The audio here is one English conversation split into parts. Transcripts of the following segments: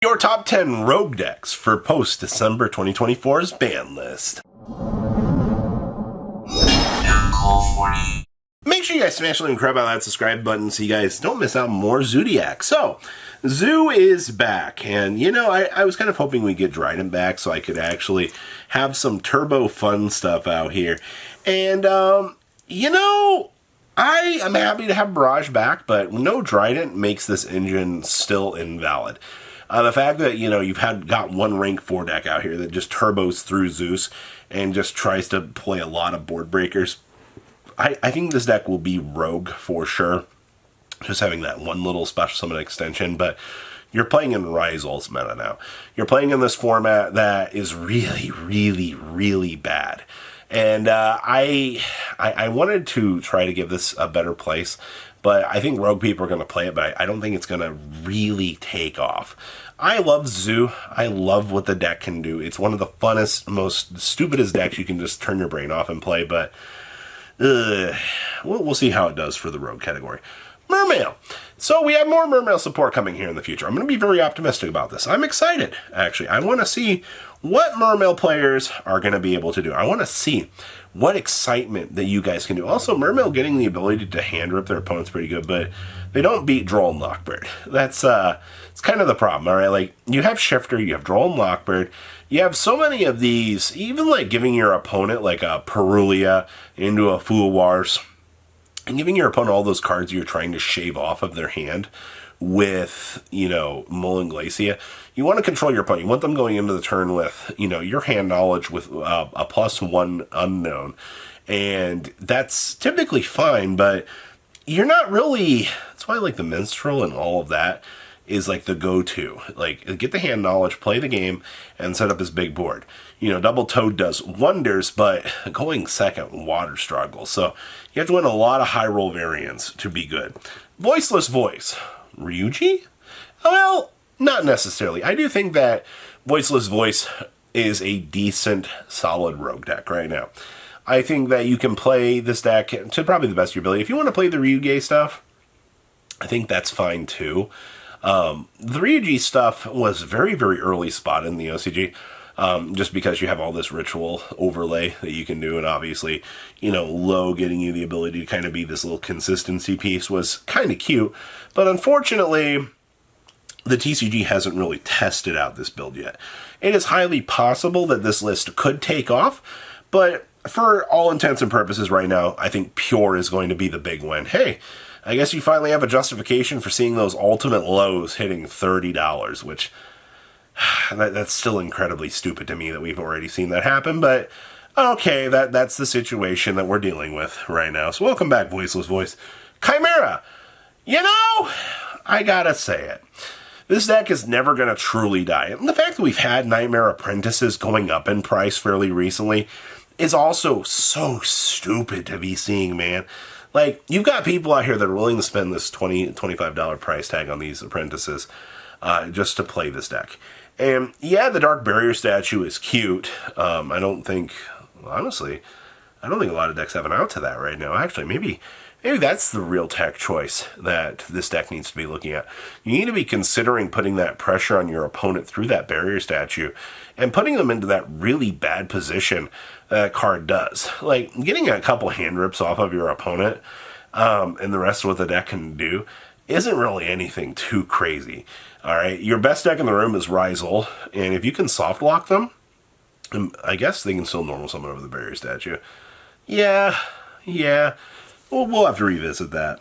Your top 10 rogue decks for post-December 2024's ban list. Make sure you guys smash the like and grab that subscribe button so you guys don't miss out on more Zoodiac. So, Zoo is back, and you know, I was kind of hoping we'd get Dryden back so I could actually have some turbo fun stuff out here. And, you know, I am happy to have Barrage back, but no Dryden makes this engine still invalid. The fact that, you know, you've got one rank 4 deck out here that just turbos through Zeus and just tries to play a lot of board breakers, I think this deck will be rogue for sure. Just having that one little special summon extension, but you're playing in Ryzel's meta now. You're playing in this format that is really, really, really bad. And I wanted to try to give this a better place, but I think rogue people are going to play it, but I don't think it's going to really take off. I love Zoo. I love what the deck can do. It's one of the funnest, most stupidest decks you can just turn your brain off and play, but we'll see how it does for the rogue category. Mermail. So we have more Mermail support coming here in the future. I'm going to be very optimistic about this. I'm excited, actually. I want to see what Mermail players are going to be able to do. I want to see what excitement that you guys can do. Also, Mermail getting the ability to hand rip their opponents pretty good, but they don't beat Droll and Lockbird. That's it's kind of the problem, all right? Like, you have Shifter, you have Droll and Lockbird. You have so many of these, even like giving your opponent like a Perulia into a Fool Wars, and giving your opponent all those cards you're trying to shave off of their hand with, you know, Mullen Glacia. You want to control your opponent. You want them going into the turn with, you know, your hand knowledge with a +1 unknown. And that's typically fine, but you're not really... That's why I like the Minstrel and all of that is like the go-to. Like, get the hand knowledge, play the game, and set up this big board. You know, Double Toad does wonders, but going second, water struggles. So you have to win a lot of high roll variants to be good. Voiceless Voice. Ryu-Ge? Well, not necessarily. I do think that Voiceless Voice is a decent, solid rogue deck right now. I think that you can play this deck to probably the best of your ability. If you want to play the Ryu-Ge stuff, I think that's fine too. The Ryu-Ge stuff was very, very early spotted in the OCG, just because you have all this ritual overlay that you can do, and obviously, you know, low getting you the ability to kind of be this little consistency piece was kind of cute, but unfortunately, the TCG hasn't really tested out this build yet. It is highly possible that this list could take off, but for all intents and purposes right now, I think Pure is going to be the big win. Hey, I guess you finally have a justification for seeing those ultimate lows hitting $30, which that's still incredibly stupid to me that we've already seen that happen, but okay, that's the situation that we're dealing with right now. So welcome back, Voiceless Voice. Chimera! You know, I gotta say it. This deck is never going to truly die. And the fact that we've had Nightmare Apprentices going up in price fairly recently is also so stupid to be seeing, man. Like, you've got people out here that are willing to spend this $20, $25 price tag on these apprentices just to play this deck. And yeah, the Dark Barrier statue is cute. I don't think, honestly, I don't think a lot of decks have an out to that right now. Actually, maybe that's the real tech choice that this deck needs to be looking at. You need to be considering putting that pressure on your opponent through that barrier statue and putting them into that really bad position that card does. Like, getting a couple hand rips off of your opponent and the rest of what the deck can do isn't really anything too crazy. All right, your best deck in the room is Ryzel, and if you can soft lock them, I guess they can still normal summon over the barrier statue. Yeah. We'll have to revisit that.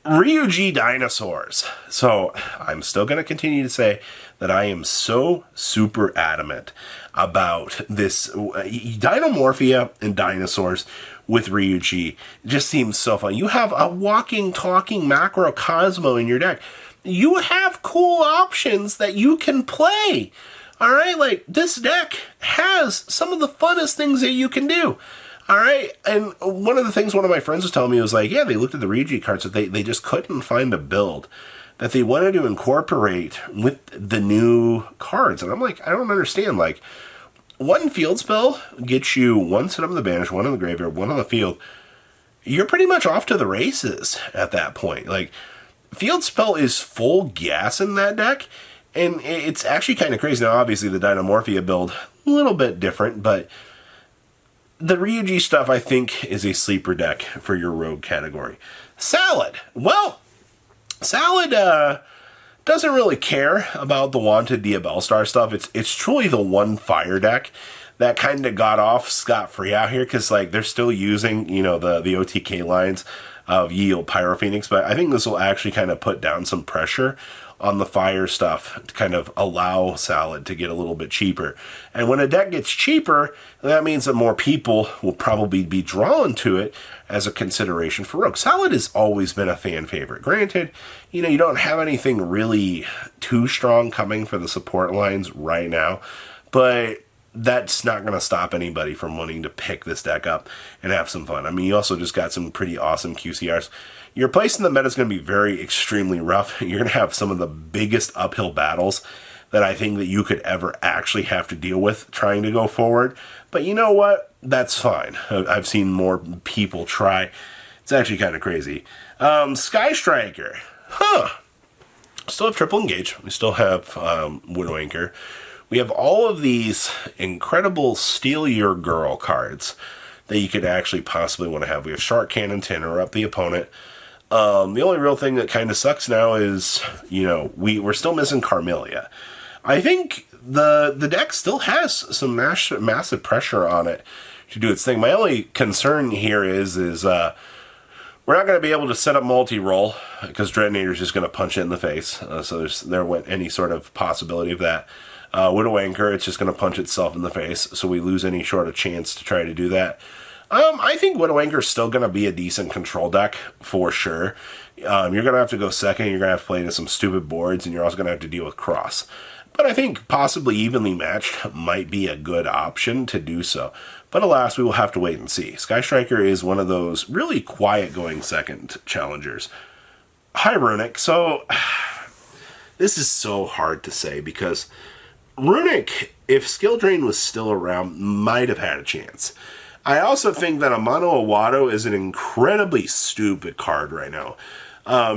Ryu-Ge Dinosaurs. So, I'm still going to continue to say that I am so super adamant about this. Dinomorphia and Dinosaurs with Ryu-Ge just seems so fun. You have a walking, talking Macro Cosmo in your deck. You have cool options that you can play. Alright, like, this deck has some of the funnest things that you can do. All right, and one of the things one of my friends was telling me was like, yeah, they looked at the Ryu-Ge cards, that they just couldn't find a build that they wanted to incorporate with the new cards. And I'm like, I don't understand. Like, one field spell gets you one set up in the bench, one in the graveyard, one on the field. You're pretty much off to the races at that point. Like, field spell is full gas in that deck, And it's actually kind of crazy. Now, obviously, the Dinomorphia build, a little bit different, but the Ryu-Ge stuff, I think, is a sleeper deck for your rogue category. Salad. Well, Salad doesn't really care about the wanted Diabellstar stuff. It's truly the one fire deck that kind of got off scot-free out here, because like they're still using, you know, the OTK lines of Yield Pyro Phoenix, but I think this will actually kind of put down some pressure on the fire stuff to kind of allow Salad to get a little bit cheaper. And when a deck gets cheaper, that means that more people will probably be drawn to it as a consideration for Rogue. Salad has always been a fan favorite. Granted, you know, you don't have anything really too strong coming for the support lines right now, but that's not going to stop anybody from wanting to pick this deck up and have some fun. I mean, you also just got some pretty awesome QCRs. Your place in the meta is going to be very extremely rough. You're going to have some of the biggest uphill battles that I think that you could ever actually have to deal with trying to go forward. But you know what? That's fine. I've seen more people try. It's actually kind of crazy. Sky Striker. Still have Triple Engage. We still have Widow Anchor. We have all of these incredible Steal Your Girl cards that you could actually possibly want to have. We have Shark Cannon to interrupt the opponent. The only real thing that kind of sucks now is, you know, we're still missing Carmelia. I think the deck still has some massive pressure on it to do its thing. My only concern here is we're not going to be able to set up multi-roll because Dreadnader's just going to punch it in the face. So there went any sort of possibility of that. Widow Anchor, it's just going to punch itself in the face, so we lose any sort of chance to try to do that. I think Widow Anchor is still going to be a decent control deck, for sure. You're going to have to go second, you're going to have to play into some stupid boards, and you're also going to have to deal with Cross. But I think possibly evenly matched might be a good option to do so. But alas, we will have to wait and see. Sky Striker is one of those really quiet going second challengers. Hi, Runick. So, this is so hard to say because Runick, if Skill Drain was still around, might have had a chance. I also think that Amano Awado is an incredibly stupid card right now.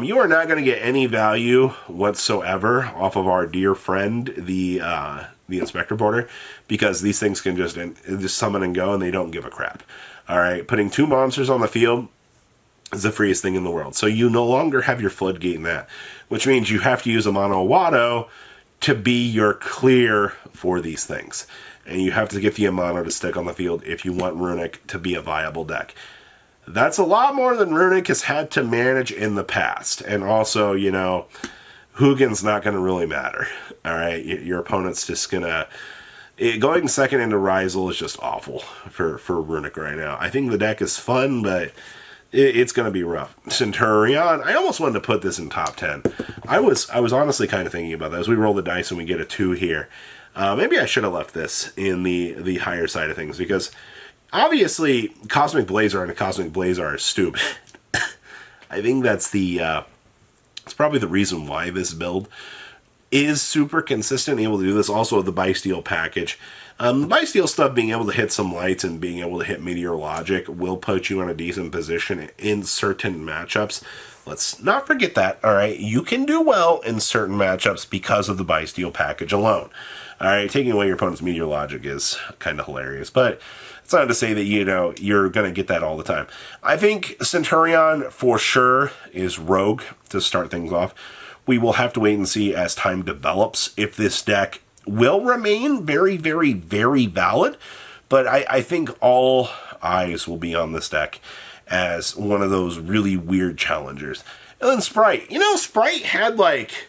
You are not going to get any value whatsoever off of our dear friend, the Inspector Border, because these things can just summon and go, and they don't give a crap. All right, putting 2 monsters on the field is the freest thing in the world. So you no longer have your floodgate in that, which means you have to use Amano Awado to be your clear for these things. And you have to get the Amano to stick on the field if you want Runick to be a viable deck. That's a lot more than Runick has had to manage in the past. And also, you know, Hugin's not going to really matter. All right, your opponent's just going to... Going second into Ryzel is just awful for Runick right now. I think the deck is fun, but it's going to be rough. Centurion, I almost wanted to put this in top 10. I was honestly kind of thinking about that. As we roll the dice and we get a 2 here, maybe I should have left this in the higher side of things, because obviously Cosmic Blazer and a Cosmic Blazar is stupid. I think that's it's probably the reason why this build is super consistent, able to do this. Also, the Bysteel package. Bysteel stuff, being able to hit some lights and being able to hit Meteor Logic will put you in a decent position in certain matchups. Let's not forget that, all right? You can do well in certain matchups because of the Bysteel package alone. All right, taking away your opponent's Meteor Logic is kind of hilarious, but it's not to say that, you know, you're going to get that all the time. I think Centurion, for sure, is Rogue to start things off. We will have to wait and see as time develops if this deck will remain very, very, very valid. But I think all eyes will be on this deck as one of those really weird challengers. And then Spright. You know, Spright had like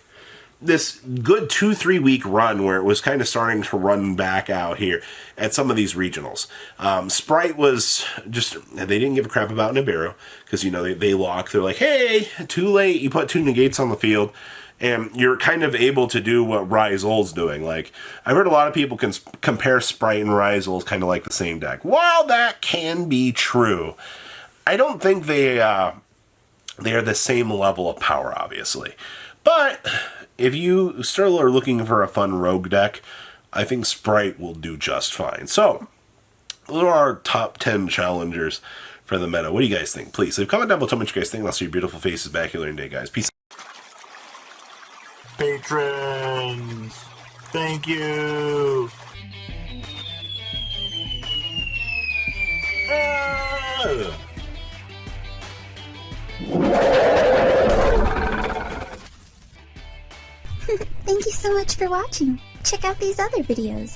this good 2-3 week run where it was kind of starting to run back out here at some of these regionals. Spright was just, they didn't give a crap about Nibiru because, you know, they lock. They're like, hey, too late. You put 2 negates on the field and you're kind of able to do what Ryzel's doing. Like, I've heard a lot of people can compare Spright and Ryzel as kind of like the same deck. While that can be true, I don't think they are the same level of power, obviously. But if you still are looking for a fun rogue deck, I think Spright will do just fine. So, those are our top 10 challengers for the meta. What do you guys think? Please leave a comment down below. Tell me what you guys think. I'll see your beautiful faces back here later today, guys. Peace. patrons. Thank you. Thank you so much for watching. Check out these other videos.